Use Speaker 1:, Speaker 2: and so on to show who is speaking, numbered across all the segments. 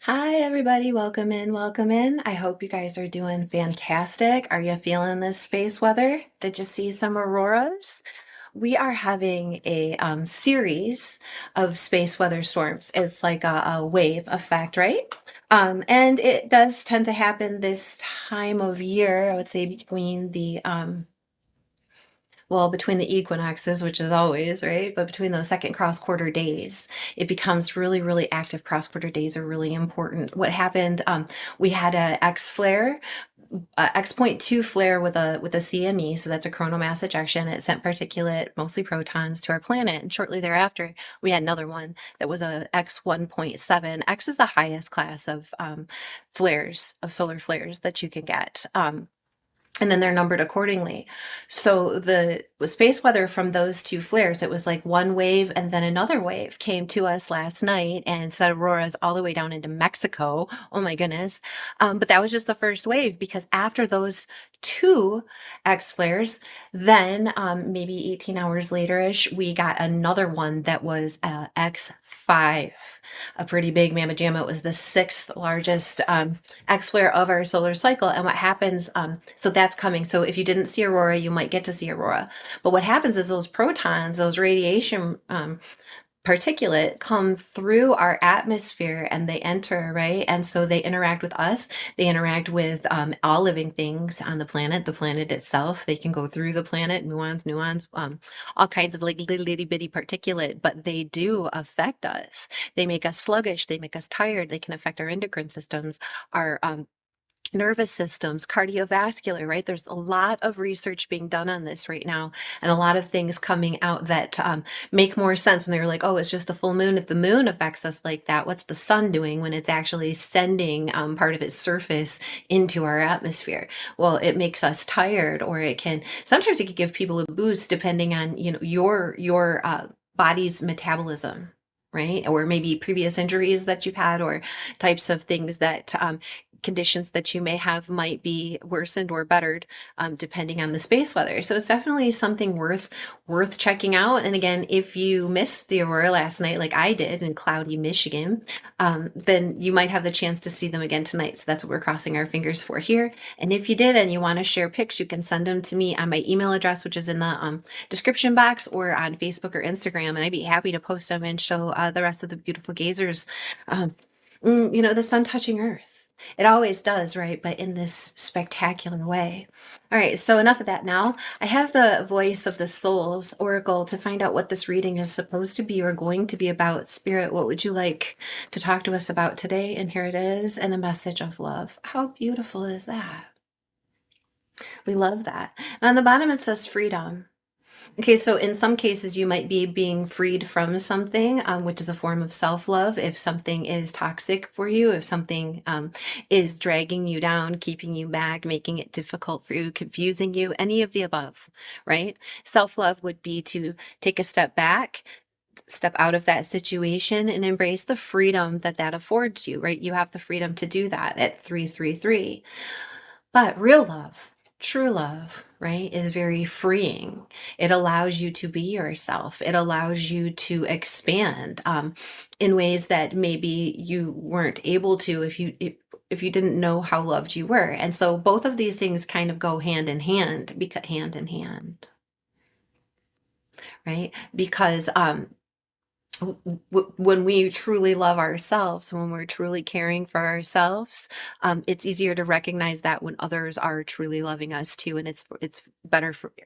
Speaker 1: Hi, everybody. Welcome in. Welcome in. I hope you guys are doing fantastic. Are you feeling this space weather? Did you see some auroras? We are having a series of space weather storms. It's like a wave effect, right? And it does tend to happen this time of year, I would say between between the equinoxes, which is always, right? But between those second cross quarter days, it becomes really, really active. Cross quarter days are really important. What happened? We had a X flare, X.2 flare with a CME, so that's a coronal mass ejection. It sent particulate, mostly protons, to our planet. And shortly thereafter, we had another one that was a X 1.7. X is the highest class of flares, of solar flares that you can get. And then they're numbered accordingly. So the space weather from those two flares, it was like one wave and then another wave came to us last night and set auroras all the way down into Mexico. Oh my goodness. But that was just the first wave, because after those two X flares, then maybe 18 hours later-ish, we got another one that was X5, a pretty big mamma jamma. It was the sixth largest X flare of our solar cycle. And what happens, so that's coming. So if you didn't see aurora, you might get to see aurora. But what happens is those protons, those radiation particulate, come through our atmosphere and they enter, right? And so they interact with us. They interact with all living things on the planet itself. They can go through the planet, muons, all kinds of like little itty bitty particulate, but they do affect us. They make us sluggish. They make us tired. They can affect our endocrine systems, our nervous systems, cardiovascular, right? There's a lot of research being done on this right now, and a lot of things coming out that make more sense when they were like, oh, it's just the full moon. If the moon affects us like that, what's the sun doing when it's actually sending part of its surface into our atmosphere? Well, it makes us tired, or sometimes it can give people a boost depending on, your body's metabolism, right? Or maybe previous injuries that you've had, or types of things that conditions that you may have might be worsened or bettered, depending on the space weather. So it's definitely something worth checking out. And again, if you missed the aurora last night, like I did in cloudy Michigan, then you might have the chance to see them again tonight. So that's what we're crossing our fingers for here. And if you did and you want to share pics, you can send them to me on my email address, which is in the description box, or on Facebook or Instagram, and I'd be happy to post them and show the rest of the beautiful gazers, the sun touching Earth. It always does, right? But in this spectacular way. All right, so enough of that now. I have the voice of the Souls Oracle to find out what this reading is supposed to be or going to be about. Spirit, what would you like to talk to us about today? And here it is, and a message of love. How beautiful is that? We love that. And on the bottom, it says freedom. Okay, so in some cases, you might be being freed from something, which is a form of self-love. If something is toxic for you, if something is dragging you down, keeping you back, making it difficult for you, confusing you, any of the above, right? Self-love would be to take a step back, step out of that situation, and embrace the freedom that affords you, right? You have the freedom to do that at 333. But real love, true love, right, is very freeing. It allows you to be yourself. It allows you to expand in ways that maybe you weren't able to if you didn't know how loved you were. And so both of these things kind of go hand in hand, right? Because when we truly love ourselves, when we're truly caring for ourselves, it's easier to recognize that when others are truly loving us too, and it's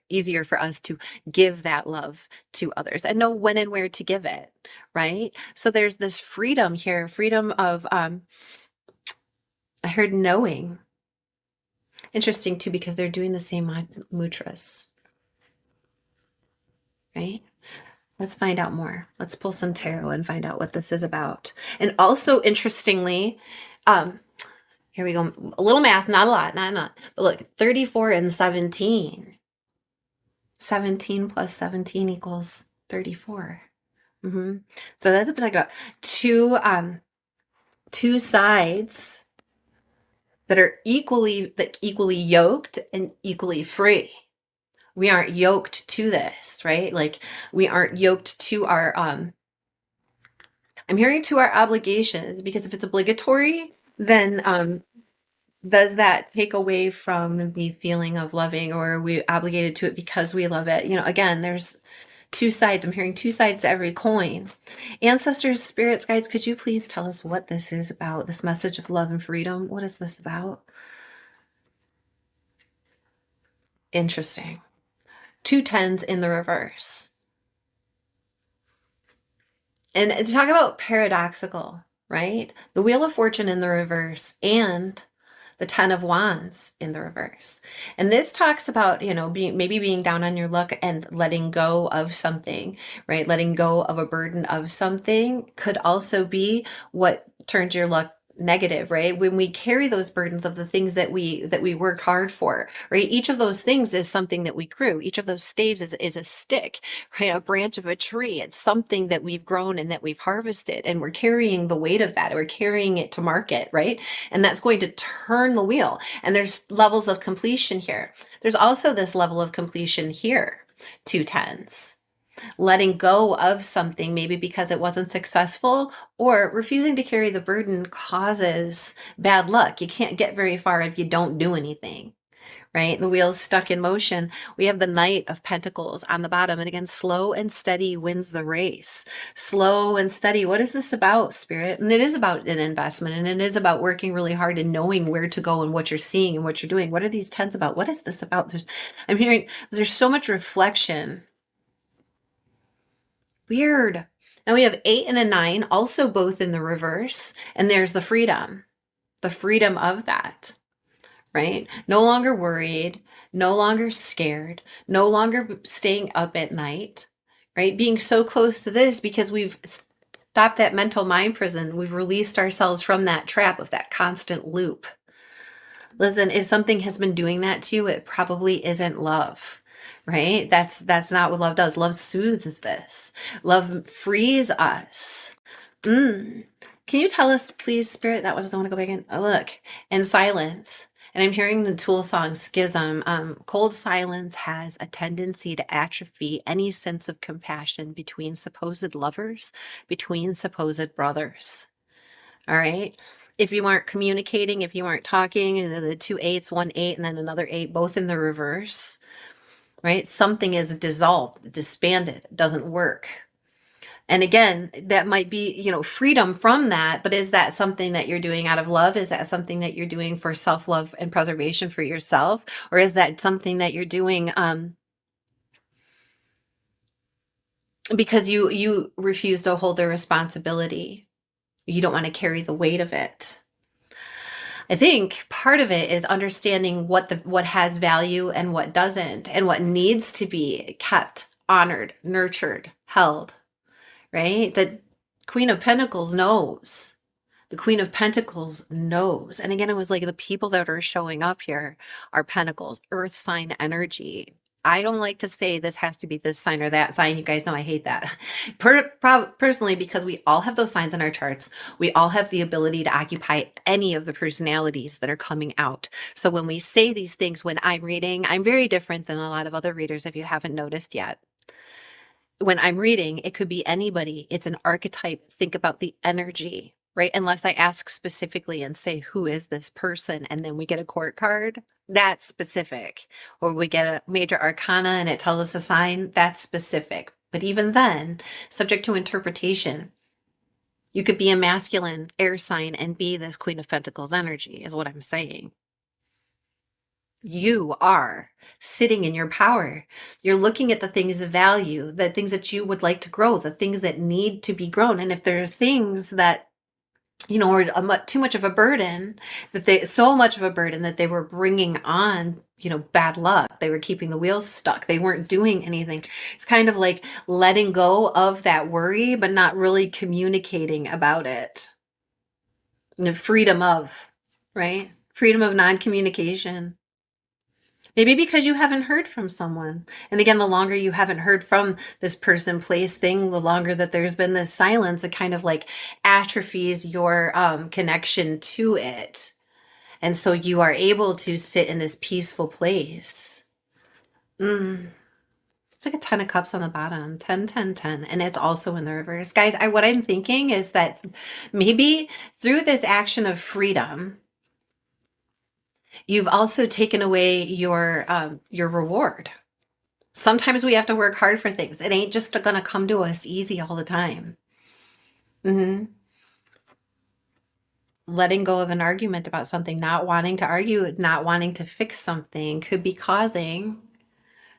Speaker 1: easier for us to give that love to others and know when and where to give it, right? So there's this freedom here, freedom of I heard knowing. Interesting too, because they're doing the same mudras, right? Let's find out more. Let's pull some tarot and find out what this is about. And also, interestingly, here we go. A little math, not a lot, not. But look, 34 and 17. 17 plus 17 equals 34. So that's like about two sides that are equally yoked and equally free. We aren't yoked to this, right? Like we aren't yoked to our I'm hearing to our obligations, because if it's obligatory, then does that take away from the feeling of loving, or are we obligated to it because we love it? You know, again, there's two sides. I'm hearing two sides to every coin. Ancestors, spirits, guides, could you please tell us what this is about? This message of love and freedom. What is this about? Interesting. Two tens in the reverse. And to talk about paradoxical, right? The Wheel of Fortune in the reverse and the Ten of Wands in the reverse. And this talks about, you know, being down on your luck and letting go of something, right? Letting go of a burden of something could also be what turns your luck negative, right? When we carry those burdens of the things that we worked hard for, right? Each of those things is something that we grew. Each of those staves is a stick, right? A branch of a tree. It's something that we've grown and that we've harvested, and we're carrying the weight of that. We're carrying it to market, right? And that's going to turn the wheel. And there's levels of completion here. There's also this level of completion here, two tens. Letting go of something, maybe because it wasn't successful, or refusing to carry the burden causes bad luck. You can't get very far if you don't do anything, right? The wheel's stuck in motion. We have the Knight of Pentacles on the bottom. And again, slow and steady wins the race. Slow and steady. What is this about, Spirit? And it is about an investment, and it is about working really hard and knowing where to go and what you're seeing and what you're doing. What are these tens about? What is this about? I'm hearing there's so much reflection. Weird. Now we have 8 and a 9, also both in the reverse. And there's the freedom of that, right? No longer worried, no longer scared, no longer staying up at night, right? Being so close to this because we've stopped that mental mind prison. We've released ourselves from that trap of that constant loop. Listen, if something has been doing that to you, it probably isn't love. Right? That's not what love does. Love soothes this. Love frees us. Can you tell us, please, Spirit? That was, I want to go back in. Oh, look, and silence. And I'm hearing the Tool song Schism. Cold silence has a tendency to atrophy any sense of compassion between supposed lovers, between supposed brothers. All right. If you aren't communicating, if you aren't talking, and the 2 8s, 1 8, and then another 8, both in the reverse, right? Something is dissolved, disbanded, doesn't work. And again, that might be, you know, freedom from that, but is that something that you're doing out of love? Is that something that you're doing for self-love and preservation for yourself? Or is that something that you're doing because you refuse to hold the responsibility? You don't want to carry the weight of it. I think part of it is understanding what has value and what doesn't, and what needs to be kept, honored, nurtured, held, right? The Queen of Pentacles knows. The Queen of Pentacles knows. And again, it was like the people that are showing up here are Pentacles, earth sign energy. I don't like to say this has to be this sign or that sign. You guys know I hate that. Personally, because we all have those signs in our charts. We all have the ability to occupy any of the personalities that are coming out. So when we say these things, when I'm reading, I'm very different than a lot of other readers, if you haven't noticed yet. When I'm reading, it could be anybody. It's an archetype. Think about the energy, right? Unless I ask specifically and say, who is this person? And then we get a court card, that's specific. Or we get a major arcana and it tells us a sign, that's specific. But even then, subject to interpretation, you could be a masculine air sign and be this Queen of Pentacles energy, is what I'm saying. You are sitting in your power. You're looking at the things of value, the things that you would like to grow, the things that need to be grown. And if there are things that, you know, are too much of a burden, so much of a burden that they were bringing on, you know, bad luck. They were keeping the wheels stuck. They weren't doing anything. It's kind of like letting go of that worry, but not really communicating about it. And the freedom of, right? Freedom of non-communication. Maybe because you haven't heard from someone. And again, the longer you haven't heard from this person, place, thing, the longer that there's been this silence, it kind of like atrophies your connection to it. And so you are able to sit in this peaceful place. It's like a 10 of cups on the bottom, 10, 10, 10, and it's also in the reverse. Guys, what I'm thinking is that maybe through this action of freedom, you've also taken away your reward. Sometimes we have to work hard for things. It ain't just gonna come to us easy all the time. Letting go of an argument about something, not wanting to argue, not wanting to fix something could be causing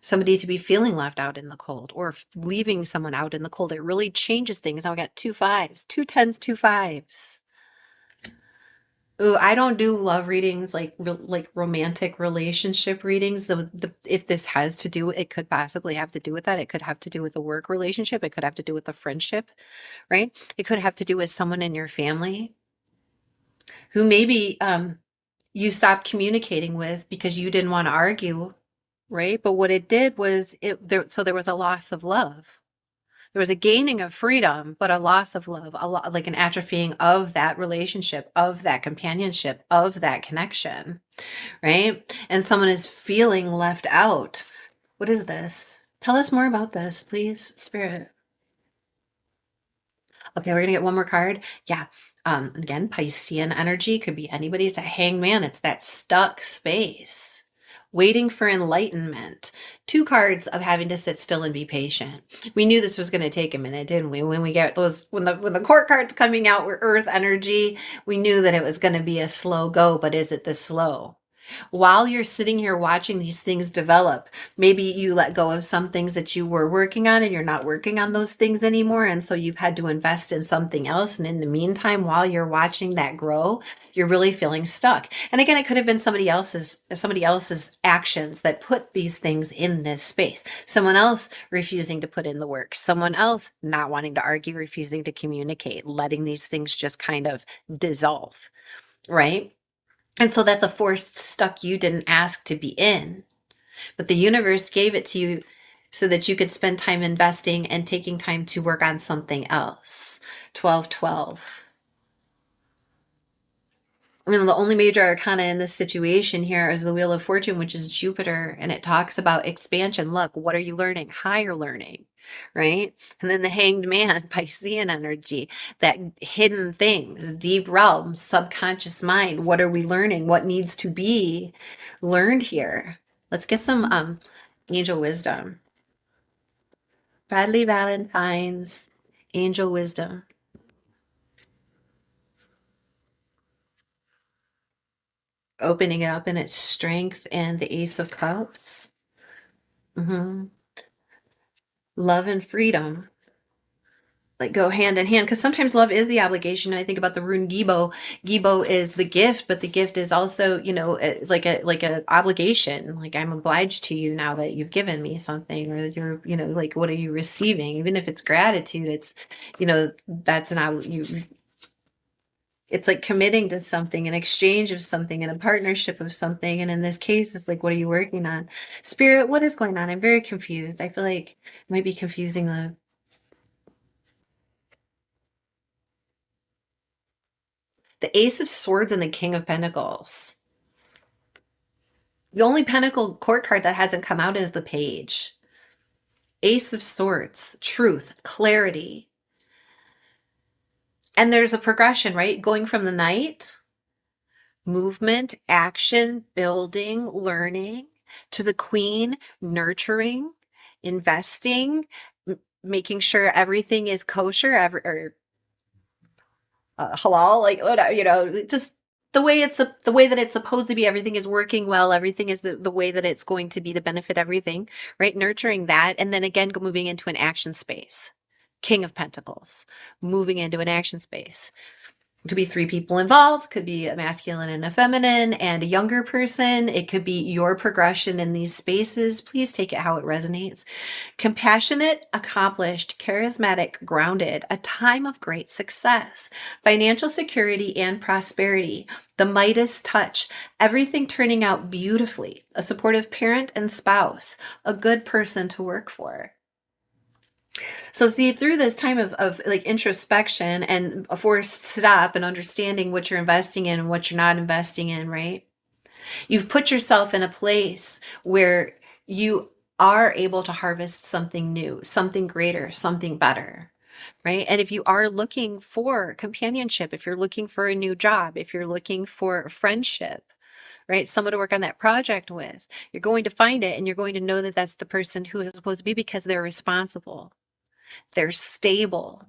Speaker 1: somebody to be feeling left out in the cold, or leaving someone out in the cold. It really changes things. Now we got 2 5s, 2 10s, 2 5s. Ooh, I don't do love readings, like romantic relationship readings. If this has to do, it could possibly have to do with that. It could have to do with a work relationship. It could have to do with a friendship, right? It could have to do with someone in your family who maybe you stopped communicating with because you didn't want to argue, right? But what it did was so there was a loss of love. There was a gaining of freedom, but a loss of love, like an atrophying of that relationship, of that companionship, of that connection, right? And someone is feeling left out. What is this? Tell us more about this, please, Spirit. Okay, we're gonna get one more card. Yeah. Again, Piscean energy could be anybody. It's a hangman. It's that stuck space, waiting for enlightenment. 2 cards of having to sit still and be patient. We knew this was going to take a minute, didn't we? When we get those, when the court cards coming out were Earth energy, we knew that it was going to be a slow go. But is it this slow? While you're sitting here watching these things develop, maybe you let go of some things that you were working on and you're not working on those things anymore. And so you've had to invest in something else. And in the meantime, while you're watching that grow, you're really feeling stuck. And again, it could have been somebody else's actions that put these things in this space. Someone else refusing to put in the work, someone else not wanting to argue, refusing to communicate, letting these things just kind of dissolve, right? And so that's a forced stuck you didn't ask to be in, but the universe gave it to you so that you could spend time investing and taking time to work on something else. 1212. The only major arcana in this situation here is the Wheel of Fortune, which is Jupiter, and it talks about expansion. Look, what are you learning? Higher learning, right? And then the Hanged Man, Piscean energy, that hidden things, deep realms, subconscious mind. What are we learning? What needs to be learned here? Let's get some angel wisdom. Bradley Valentine's angel wisdom. Opening it up in its strength, and the Ace of Cups. Love and freedom like go hand in hand, because sometimes love is the obligation. I think about the rune Gibo. Gibo is the gift, but the gift is also, it's like a obligation. Like, I'm obliged to you now that you've given me something, or that you're, like, what are you receiving? Even if it's gratitude, it's, that's it's like committing to something, an exchange of something, and a partnership of something. And in this case, it's like, what are you working on? Spirit, what is going on? I'm very confused. I feel like it might be confusing the Ace of Swords and the King of Pentacles. The only Pentacle court card that hasn't come out is the Page. Ace of Swords, truth, clarity. And there's a progression, right? Going from the Knight, movement, action, building, learning, to the Queen, nurturing, investing, making sure everything is kosher, halal, like, just the way that it's supposed to be. Everything is working well. Everything is the way that it's going to be to benefit everything, right? Nurturing that. And then again, moving into an action space. King of Pentacles, moving into an action space. It could be 3 people involved, could be a masculine and a feminine and a younger person. It could be your progression in these spaces. Please take it how it resonates. Compassionate, accomplished, charismatic, grounded, a time of great success, financial security and prosperity, the Midas touch, everything turning out beautifully, a supportive parent and spouse, a good person to work for. So see, through this time of like introspection and a forced stop and understanding what you're investing in and what you're not investing in, right? You've put yourself in a place where you are able to harvest something new, something greater, something better, right? And if you are looking for companionship, if you're looking for a new job, if you're looking for friendship, right? Someone to work on that project with, you're going to find it, and you're going to know that that's the person who is supposed to be, because they're responsible, they're stable,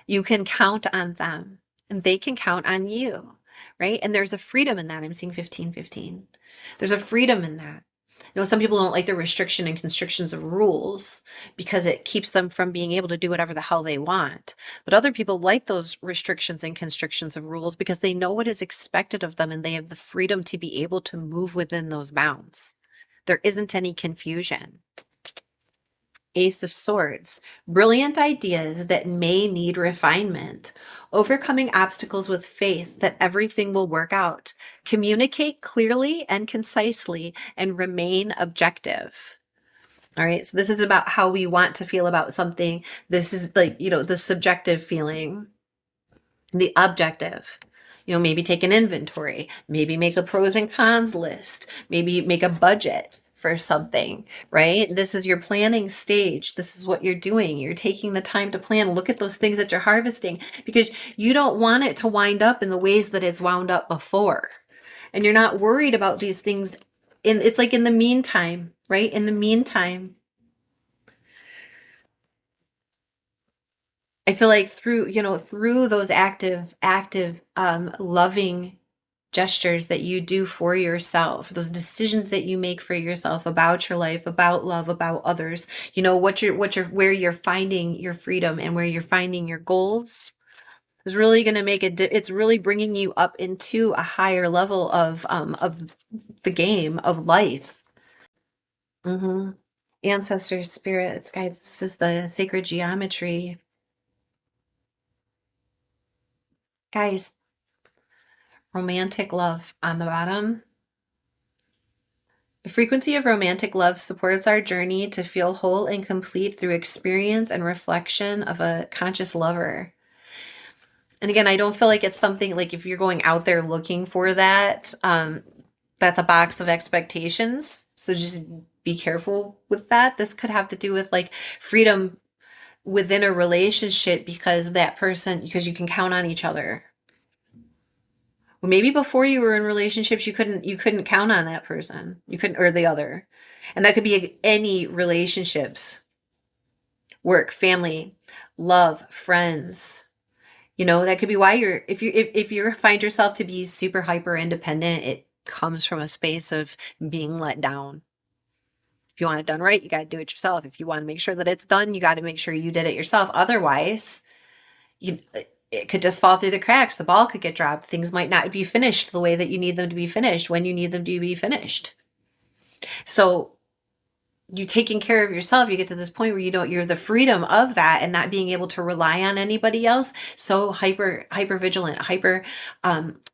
Speaker 1: you can count on them, and they can count on you, right? And there's a freedom in that. I'm seeing 1515. There's a freedom in that. You know, some people don't like the restriction and constrictions of rules because it keeps them from being able to do whatever the hell they want. But other people like those restrictions and constrictions of rules because they know what is expected of them, and they have the freedom to be able to move within those bounds. There isn't any confusion. Ace of Swords, brilliant ideas that may need refinement, overcoming obstacles with faith that everything will work out, communicate clearly and concisely, and remain objective. All right, so this is about how we want to feel about something. This is like, you know, the subjective feeling, the objective. You know, maybe take an inventory, maybe make a pros and cons list, maybe make a budget for something, right? This is your planning stage. This is what you're doing. You're taking the time to plan. Look at those things that you're harvesting, because you don't want it to wind up in the ways that it's wound up before. And you're not worried about these things. It's like in the meantime, right? In the meantime, I feel like through, you know, through those active, loving gestures that you do for yourself, those decisions that you make for yourself about your life, about love, about others, you know, where you're finding your freedom and where you're finding your goals is really going to make it's really bringing you up into a higher level of the game of life. Mm-hmm. Ancestors, spirits, guides. This is the sacred geometry. Guys, romantic love on the bottom. The frequency of romantic love supports our journey to feel whole and complete through experience and reflection of a conscious lover. And again, I don't feel like it's something like if you're going out there looking for that, that's a box of expectations. So just be careful with that. This could have to do with like freedom within a relationship, because because you can count on each other. Well, maybe before you were in relationships, you couldn't count on that person. You couldn't, or the other. And that could be any relationships, work, family, love, friends. You know, that could be why if you find yourself to be super hyper independent, it comes from a space of being let down. If you want it done right, you got to do it yourself. If you want to make sure that it's done, you got to make sure you did it yourself. Otherwise, you it could just fall through the cracks. The ball could get dropped. Things might not be finished the way that you need them to be finished when you need them to be finished. So you taking care of yourself, you get to this point where you're the freedom of that and not being able to rely on anybody else. So hyper vigilant, hyper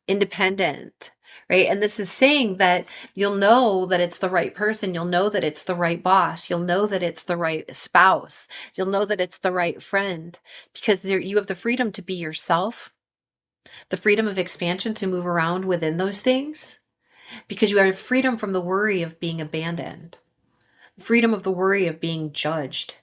Speaker 1: independent, right? And this is saying that you'll know that it's the right person. You'll know that it's the right boss. You'll know that it's the right spouse. You'll know that it's the right friend, because you have the freedom to be yourself, the freedom of expansion to move around within those things, because you have freedom from the worry of being abandoned, freedom of the worry of being judged.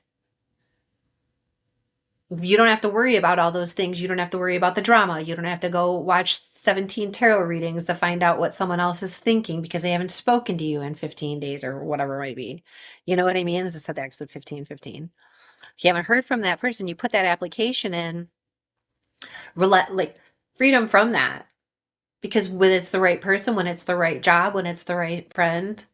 Speaker 1: You don't have to worry about all those things. You don't have to worry about the drama. You don't have to go watch 17 tarot readings to find out what someone else is thinking because they haven't spoken to you in 15 days or whatever it might be. You know what I mean? As I said, the episode 1515. If you haven't heard from that person, you put that application in, like freedom from that. Because when it's the right person, when it's the right job, when it's the right friend,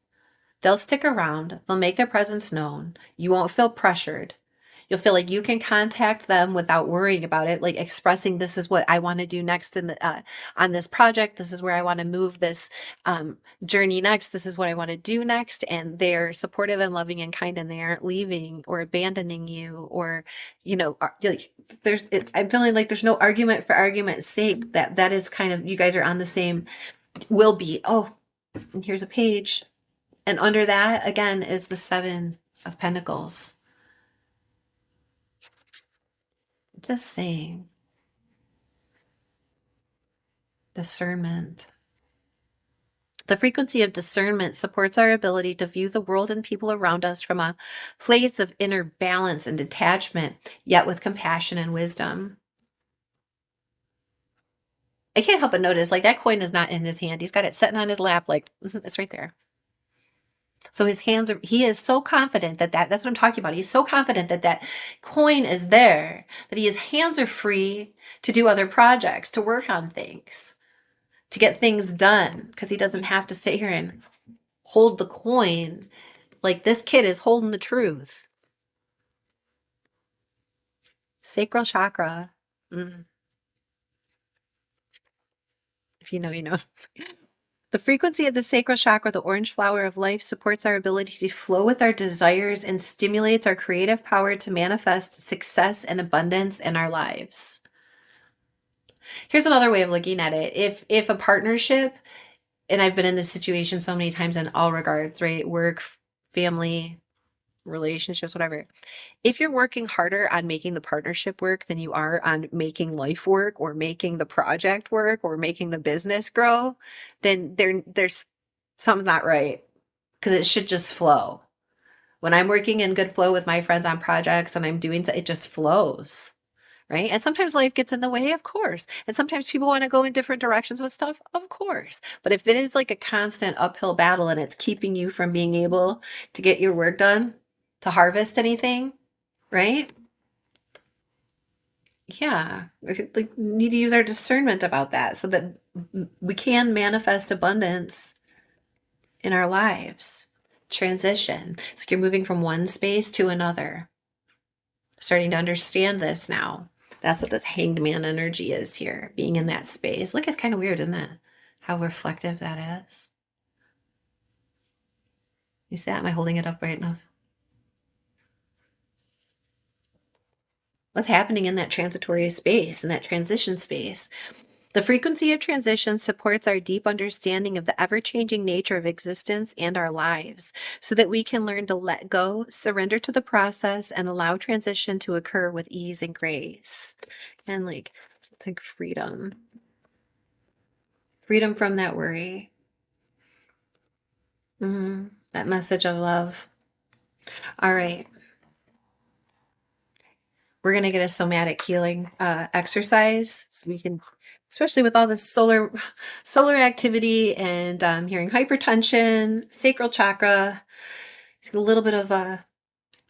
Speaker 1: they'll stick around. They'll make their presence known. You won't feel pressured. You'll feel like you can contact them without worrying about it, like expressing, this is what I want to do next on this project. This is where I want to move this journey next. This is what I want to do next. And they're supportive and loving and kind, and they aren't leaving or abandoning you, or, you know, like I'm feeling like there's no argument for argument's sake. That is kind of, you guys are on the same, will be. Oh, and here's a page. And under that, again, is the Seven of Pentacles. Just saying. Discernment. The frequency of discernment supports our ability to view the world and people around us from a place of inner balance and detachment, yet with compassion and wisdom. I can't help but notice, like, that coin is not in his hand. He's got it sitting on his lap, like, it's right there. So his hands are, he is so confident that's what I'm talking about. He's so confident that that coin is there, that his hands are free to do other projects, to work on things, to get things done, because he doesn't have to sit here and hold the coin. Like, this kid is holding the truth. Sacral chakra. If you know, you know. The frequency of the sacral chakra, the orange flower of life, supports our ability to flow with our desires and stimulates our creative power to manifest success and abundance in our lives. Here's another way of looking at it. If a partnership, and I've been in this situation so many times in all regards, right? Work, family, relationships, whatever. If you're working harder on making the partnership work than you are on making life work or making the project work or making the business grow, then there's something not right, because it should just flow. When I'm working in good flow with my friends on projects and I'm doing it just flows, right? And sometimes life gets in the way, of course. And sometimes people want to go in different directions with stuff, of course. But if it is like a constant uphill battle and it's keeping you from being able to get your work done, to harvest anything, right? Yeah, we like need to use our discernment about that so that we can manifest abundance in our lives. Transition. It's like you're moving from one space to another. Starting to understand this now. That's what this hanged man energy is here, being in that space. Look, it's kind of weird, isn't it? How reflective that is. You see that? Am I holding it up right enough? What's happening in that transitory space, in that transition space? The frequency of transition supports our deep understanding of the ever-changing nature of existence and our lives, so that we can learn to let go, surrender to the process, and allow transition to occur with ease and grace. And like, it's like freedom. Freedom from that worry. That message of love. All right. We're going to get a somatic healing exercise so we can, especially with all this solar activity and hearing hypertension, sacral chakra, a little bit of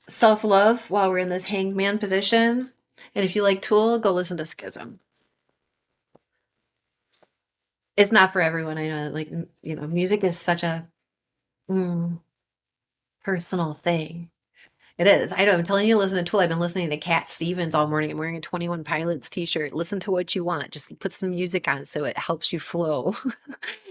Speaker 1: self-love while we're in this hanged man position. And if you like Tool, go listen to Schism. It's not for everyone. I know, like, you know, music is such a personal thing. It is. I know. I'm telling you, listen to Tool. I've been listening to Cat Stevens all morning. I'm wearing a 21 Pilots t-shirt. Listen to what you want. Just put some music on so it helps you flow.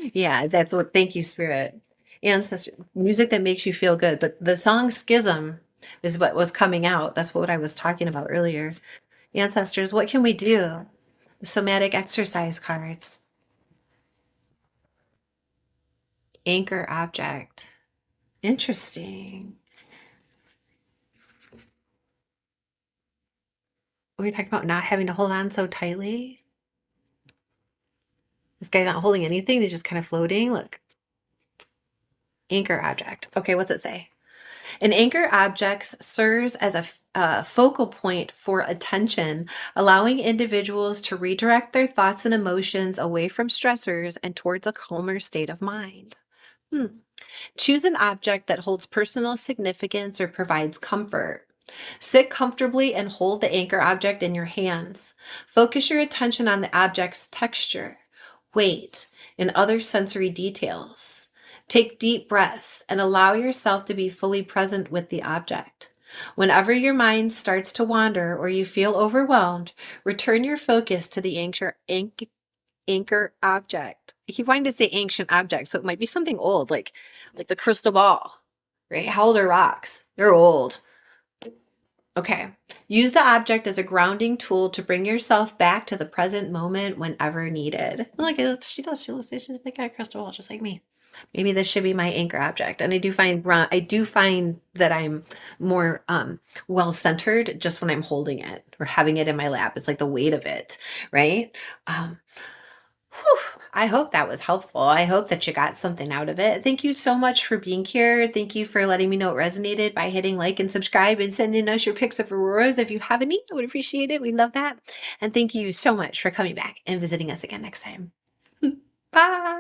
Speaker 1: Yeah, that's what. Thank you, Spirit. Ancestor music that makes you feel good. But the song Schism is what was coming out. That's what I was talking about earlier. Ancestors, what can we do? The somatic exercise cards. Anchor object. Interesting. We're talking about not having to hold on so tightly. This guy's not holding anything. He's just kind of floating. Look. Anchor object. Okay, what's it say? An anchor object serves as a focal point for attention, allowing individuals to redirect their thoughts and emotions away from stressors and towards a calmer state of mind. Choose an object that holds personal significance or provides comfort. Sit comfortably and hold the anchor object in your hands. Focus your attention on the object's texture, weight, and other sensory details. Take deep breaths and allow yourself to be fully present with the object. Whenever your mind starts to wander or you feel overwhelmed, return your focus to the anchor object. I keep wanting to say ancient object, so it might be something old, like the crystal ball, right? How old are rocks? They're old. Okay. Use the object as a grounding tool to bring yourself back to the present moment whenever needed. Look, she does. She's like a crystal ball, just like me. Maybe this should be my anchor object. And I do find that I'm more well centered just when I'm holding it or having it in my lap. It's like the weight of it, right? I hope that was helpful. I hope that you got something out of it. Thank you so much for being here. Thank you for letting me know it resonated by hitting like and subscribe and sending us your pics of auroras if you have any. I would appreciate it. We love that. And thank you so much for coming back and visiting us again next time. Bye.